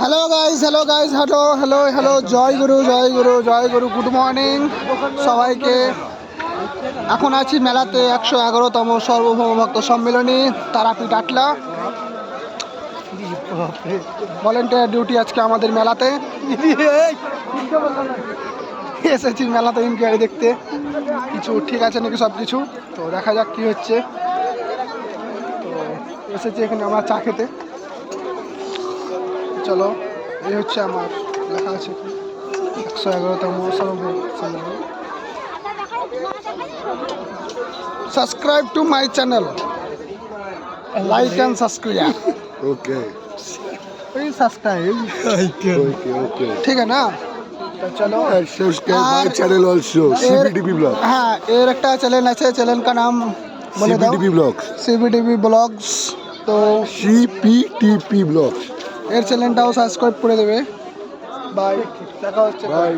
Hello guys hello hello hello জয় গুরু জয় গুরু জয় গুরু গুড মর্নিং সবাইকে। এখন আছি মেলাতে 111তম সর্বভৌম ভক্ত সম্মেলনী তারাপীঠ আটলা। ভলেন্টিয়ার ডিউটি আজকে আমাদের মেলাতে। এসেছি মেলাতে ইনকোয়ারি দেখতে কিছু ঠিক আছে নাকি সব কিছু, তো দেখা যাক কি হচ্ছে। তো এসেছি এখানে আমরা চা খেতে। চলো, এই হচ্ছে আমার লেখা আছে 111তম সর্বভৌম সম্মেলন। Subscribe to my channel, like and subscribe. Okay please subscribe. Okay okay ठीक है ना, तो चलो subscribe my channel also CBTV blog. हाँ, এর একটা চ্যানেল আছে, চ্যানেল का नाम বলে দাও। सीबीटीवी ब्लॉग्स সিবিটিভি ব্লগস। তো सीपीटीपी ब्लॉग्स। এর চ্যানেলটাও সাবস্ক্রাইব করে দেবে। বাই, দেখা হচ্ছে। बाय।